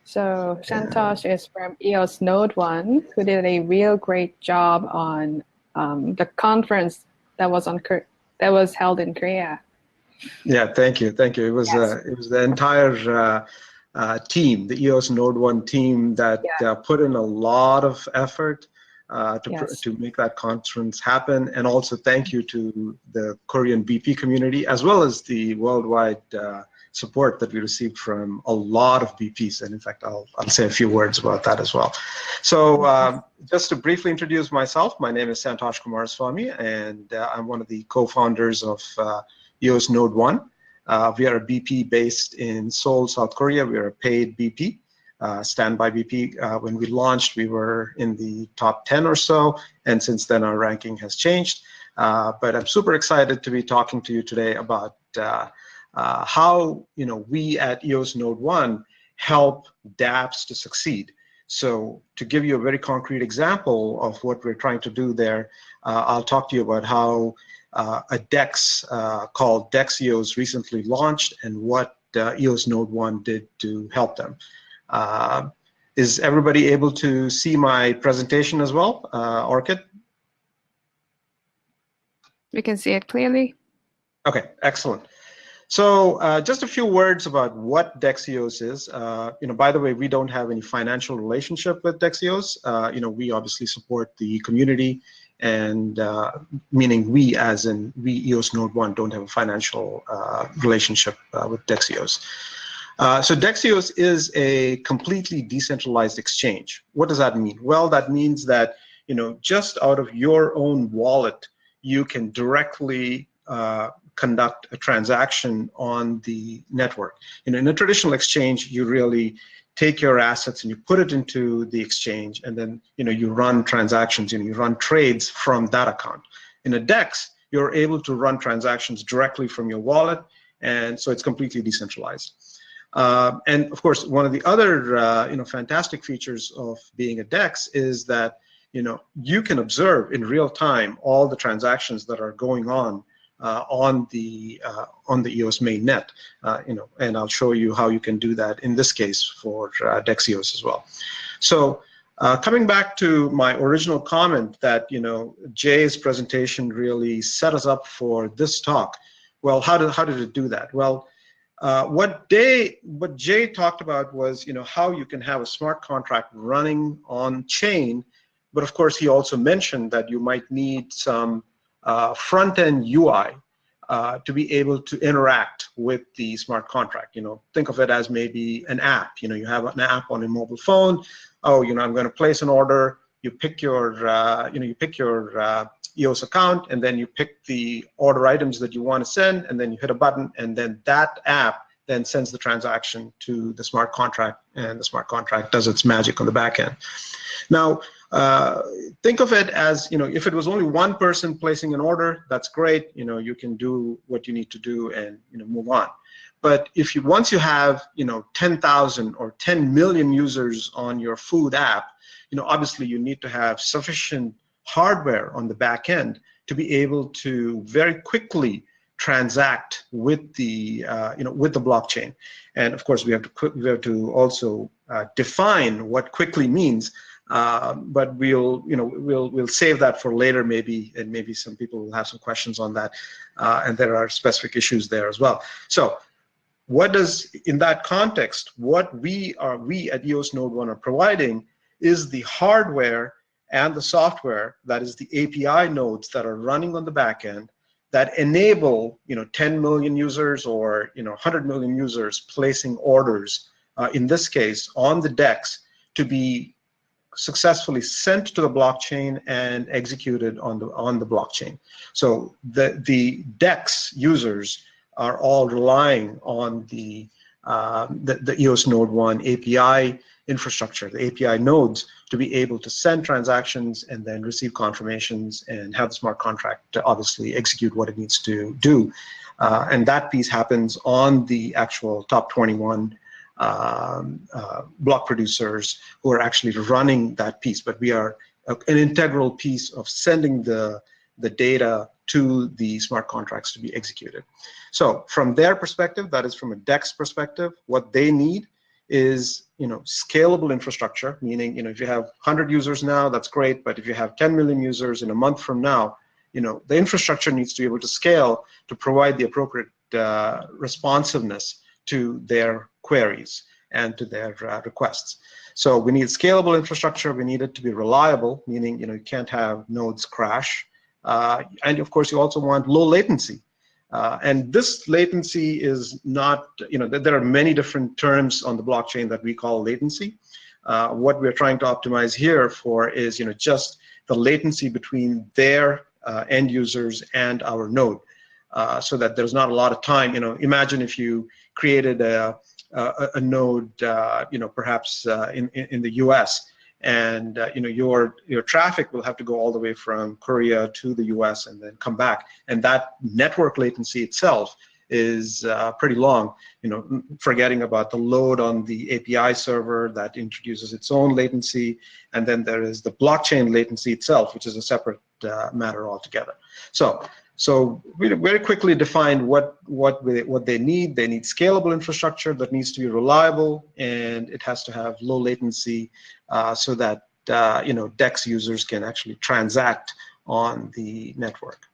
So Santhosh is from EOSNodeOne, who did a real great job on the conference that was held in Korea. Yeah, thank you. It was Yes. it was the entire team, the EOSNodeOne team, that put in a lot of effort to make that conference happen. And also thank you to the Korean BP community, as well as the worldwide support that we received from a lot of BPs. And in fact, I'll say a few words about that as well. So just to briefly introduce myself, my name is Santhosh Kumaraswamy, and I'm one of the co-founders of EOSNodeOne. We are a BP based in Seoul, South Korea. We are a paid BP, standby BP. When we launched, we were in the top 10 or so, and since then our ranking has changed. But I'm super excited to be talking to you today about how we at EOSNodeOne help Dapps to succeed. So to give you a very concrete example of what we're trying to do there, I'll talk to you about how a DEX called DEXEOS recently launched and what EOSNodeOne did to help them. Is everybody able to see my presentation as well, Orchid? We can see it clearly. Okay, excellent. So just a few words about what DEXEOS is. By the way, we don't have any financial relationship with DEXEOS. We obviously support the community, and meaning we, as in we EOSNodeOne, don't have a financial relationship with DEXEOS. So DEXEOS is a completely decentralized exchange. What does that mean? Well, that means that just out of your own wallet, you can directly conduct a transaction on the network. In a traditional exchange, you really take your assets and you put it into the exchange, and then you run transactions, you run trades from that account. In a DEX, you're able to run transactions directly from your wallet, and so it's completely decentralized. And of course, one of the other fantastic features of being a DEX is that you can observe in real time all the transactions that are going on the EOS mainnet, and I'll show you how you can do that in this case for DEXEOS as well. So coming back to my original comment that Jay's presentation really set us up for this talk. Well, how did it do that? Well, what Jay talked about was how you can have a smart contract running on chain, but of course he also mentioned that you might need some front-end UI to be able to interact with the smart contract. Think of it as maybe an app. You have an app on a mobile phone. Oh, I'm going to place an order. You pick your, EOS account, and then you pick the order items that you want to send, and then you hit a button, and then that app then sends the transaction to the smart contract, and the smart contract does its magic on the back end. Now, think of it as, if it was only one person placing an order, that's great. You can do what you need to do and move on. But if once you have 10,000 or 10 million users on your food app, obviously you need to have sufficient hardware on the back end to be able to very quickly transact with the blockchain. And of course we have to also define what quickly means. But we'll save that for later, maybe, and maybe some people will have some questions on that, and there are specific issues there as well. So, in that context, what we at EOSNodeOne are providing is the hardware and the software, that is the API nodes that are running on the back end, that enable 10 million users or 100 million users placing orders, in this case on the DEX, to be successfully sent to the blockchain and executed on the blockchain. So the DEX users are all relying on the EOSNodeOne API infrastructure, the API nodes, to be able to send transactions and then receive confirmations and have the smart contract to obviously execute what it needs to do. And that piece happens on the actual top 21 block producers who are actually running that piece. But we are an integral piece of sending the data to the smart contracts to be executed. So from their perspective, that is from a DEX perspective, what they need is, scalable infrastructure, meaning, if you have 100 users now, that's great, but if you have 10 million users in a month from now, the infrastructure needs to be able to scale to provide the appropriate responsiveness to their queries and to their requests. So we need scalable infrastructure. We need it to be reliable, meaning, you can't have nodes crash. And of course, you also want low latency. And this latency is not, there are many different terms on the blockchain that we call latency. What we're trying to optimize here for is, just the latency between their end users and our node, so that there's not a lot of time. Imagine if you created a node, perhaps in the US, and your traffic will have to go all the way from Korea to the US and then come back, and that network latency itself is pretty long, forgetting about the load on the API server that introduces its own latency, and then there is the blockchain latency itself, which is a separate matter altogether. So we very quickly defined what they need. They need scalable infrastructure that needs to be reliable, and it has to have low latency, so that DEX users can actually transact on the network.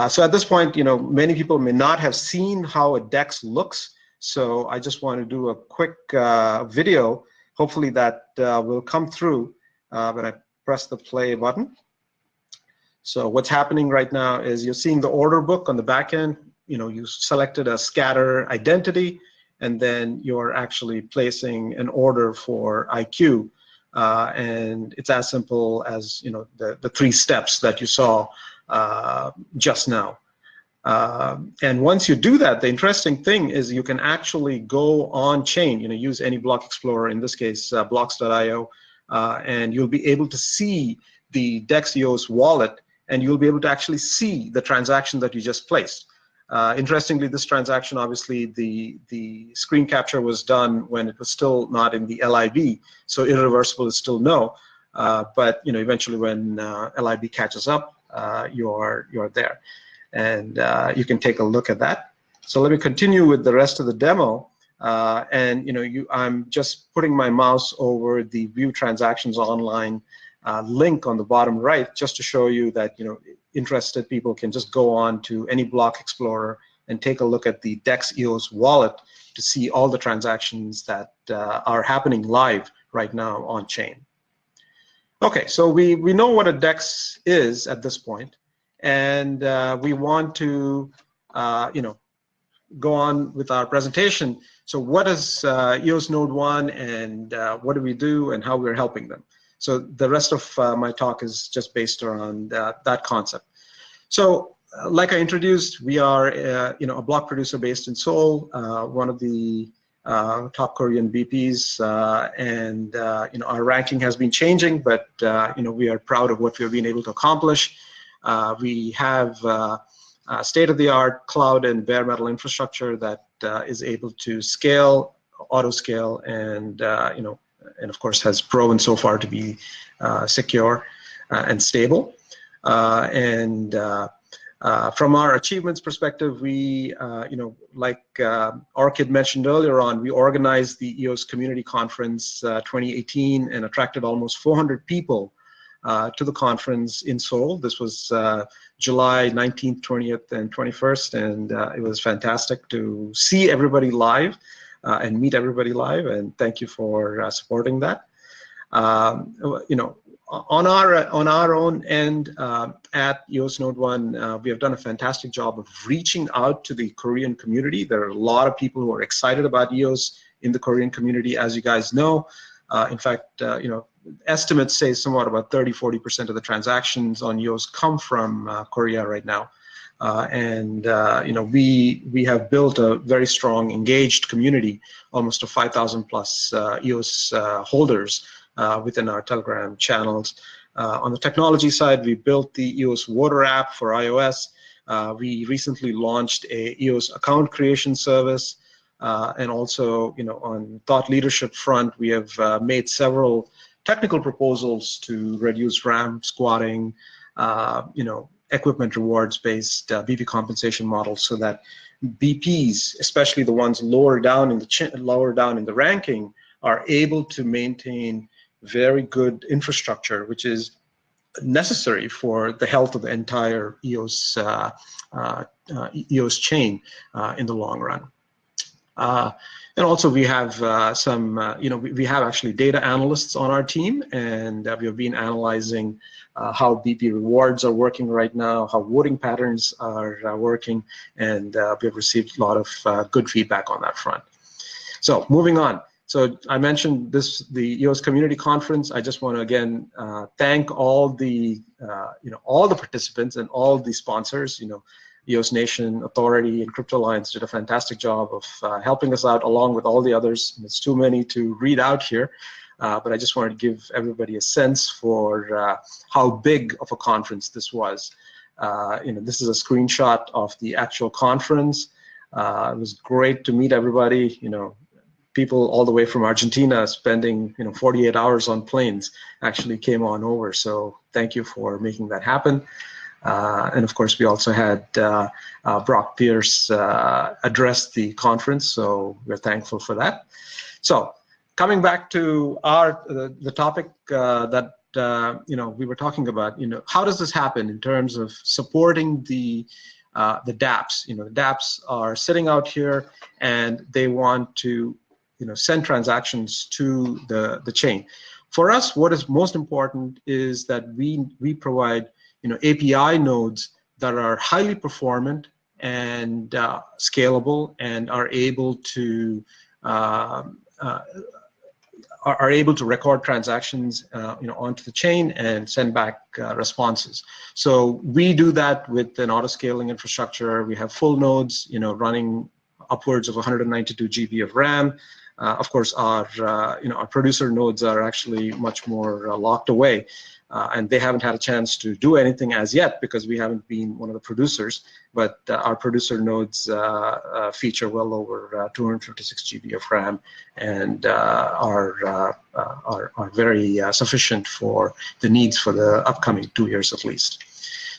So at this point, many people may not have seen how a DEX looks. So I just want to do a quick video. Hopefully that will come through when I press the play button. So what's happening right now is you're seeing the order book on the back end. You selected a scatter identity, and then you're actually placing an order for IQ. And it's as simple as the 3 steps that you saw just now. And once you do that, the interesting thing is you can actually go on chain, use any block explorer, in this case blocks.io, and you'll be able to see the DEXEOS wallet, and you'll be able to actually see the transaction that you just placed. Interestingly, this transaction, obviously, the screen capture was done when it was still not in the LIB, so irreversible is still no. But eventually, when LIB catches up, you're there, and you can take a look at that. So let me continue with the rest of the demo. And I'm just putting my mouse over the View Transactions Online link on the bottom right, just to show you that interested people can just go on to any block explorer and take a look at the DEXEOS wallet to see all the transactions that are happening live right now on chain. Okay, so we know what a DEX is at this point, and we want to go on with our presentation. So what is EOSNodeOne, and what do we do, and how we're helping them? So the rest of my talk is just based around that concept. So like I introduced, we are a block producer based in Seoul, one of the top Korean BPs, and our ranking has been changing, but we are proud of what we've been able to accomplish. We have state-of-the-art cloud and bare metal infrastructure that is able to scale, auto scale, and and of course has proven so far to be secure and stable. From our achievements perspective, we, like Orchid mentioned earlier on, we organized the EOS Community Conference 2018 and attracted almost 400 people to the conference in Seoul. This was July 19th, 20th, and 21st, and it was fantastic to see everybody live and meet everybody live, and thank you for supporting that. On our own end at EOSNodeOne, we have done a fantastic job of reaching out to the Korean community. There are a lot of people who are excited about EOS in the Korean community, as you guys know. In fact, estimates say somewhat about 30–40% of the transactions on EOS come from Korea right now. We have built a very strong, engaged community, almost a 5,000 plus EOS holders within our Telegram channels. On the technology side, we built the EOS Voter app for iOS. We recently launched a EOS account creation service, and also, on thought leadership front, we have made several technical proposals to reduce RAM squatting, equipment rewards-based BP compensation model, so that BPs, especially the ones lower down in the ranking, are able to maintain very good infrastructure, which is necessary for the health of the entire EOS EOS chain in the long run. And also we have we have actually data analysts on our team, and we have been analyzing how BP rewards are working right now, how voting patterns are working, and we have received a lot of good feedback on that front. So moving on. So I mentioned the EOS Community Conference. I just want to again thank all the all the participants and all the sponsors. EOS Nation, Authority, and Crypto Alliance did a fantastic job of helping us out, along with all the others. And it's too many to read out here, but I just wanted to give everybody a sense for how big of a conference this was. This is a screenshot of the actual conference. It was great to meet everybody. People all the way from Argentina spending 48 hours on planes actually came on over. So thank you for making that happen. And of course, we also had Brock Pierce address the conference, so we're thankful for that. So coming back to the topic that we were talking about, how does this happen in terms of supporting the Dapps? The Dapps are sitting out here and they want to send transactions to the chain. For us, what is most important is that we provide API nodes that are highly performant and scalable, and are able to record transactions onto the chain and send back responses. So we do that with an auto-scaling infrastructure. We have full nodes running upwards of 192 GB of RAM. Of course, our producer nodes are actually much more locked away. And they haven't had a chance to do anything as yet because we haven't been one of the producers, but our producer nodes feature well over 256 GB of RAM and are very sufficient for the needs for the upcoming 2 years at least.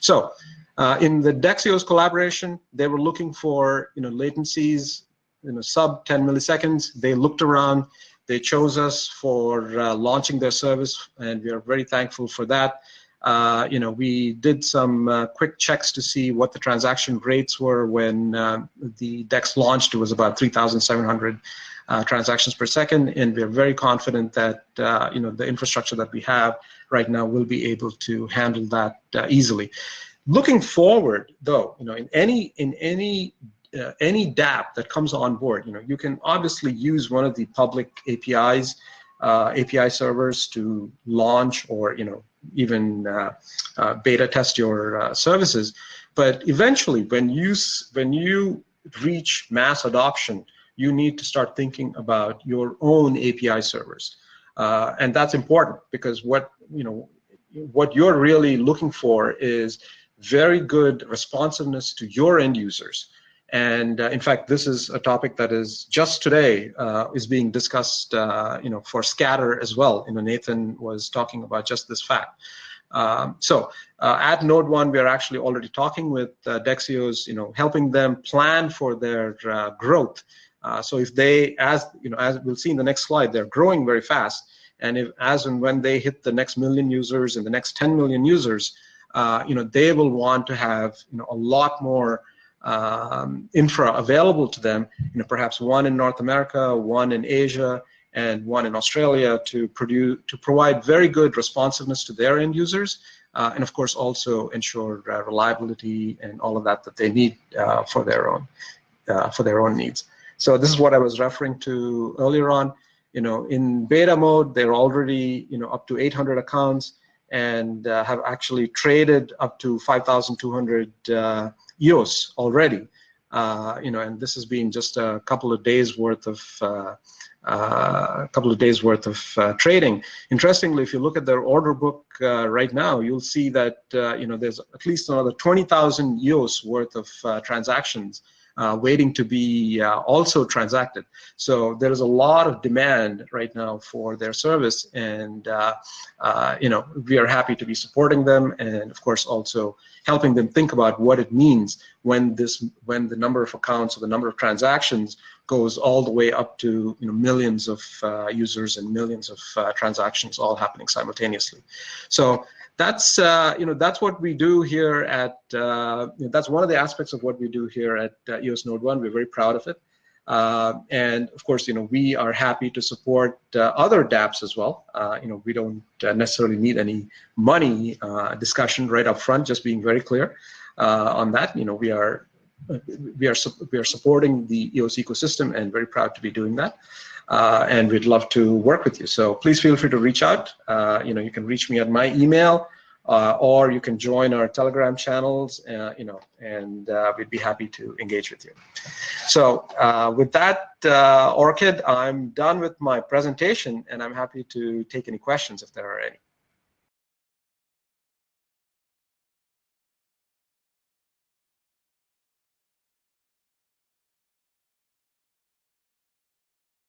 So in the DEXEOS collaboration, they were looking for latencies sub 10 milliseconds. They looked around. They chose us for launching their service, and we are very thankful for that. We did some quick checks to see what the transaction rates were when the DEX launched. It was about 3,700 transactions per second, and we are very confident that the infrastructure that we have right now will be able to handle that easily. Looking forward, though, in any DApp that comes on board, you can obviously use one of the public APIs, API servers to launch or even beta test your services. But eventually, when you reach mass adoption, you need to start thinking about your own API servers, and that's important because what you're really looking for is very good responsiveness to your end users. And in fact, this is a topic that is just today is being discussed, for scatter as well. Nathan was talking about just this fact. So at NodeOne, we are actually already talking with DEXEOS, helping them plan for their growth. So if they, as we'll see in the next slide, they're growing very fast. And as and when they hit the next 1 million users and the next 10 million users, they will want to have a lot more infra available to them, perhaps one in North America, one in Asia, and one in Australia to provide very good responsiveness to their end users, and of course also ensure reliability and all of that they need for their own needs. So this is what I was referring to earlier on. In beta mode, they're already up to 800 accounts and have actually traded up to 5,200 EOS already, and this has been just a couple of days worth of trading. Interestingly, if you look at their order book right now, you'll see that there's at least another 20,000 EOS worth of transactions waiting to be also transacted. So there is a lot of demand right now for their service, and we are happy to be supporting them, and of course also helping them think about what it means when the number of accounts or the number of transactions goes all the way up to millions of users and millions of transactions all happening simultaneously. So that's that's what we do here at that's one of the aspects of what we do here at EOSNodeOne. We're very proud of it, and of course we are happy to support other Dapps as well. We don't necessarily need any money discussion right up front, just being very clear on that. We are supporting the EOS ecosystem and very proud to be doing that. And we'd love to work with you. So please feel free to reach out. You can reach me at my email, or you can join our Telegram channels, and we'd be happy to engage with you. So with that, Orchid, I'm done with my presentation, and I'm happy to take any questions if there are any.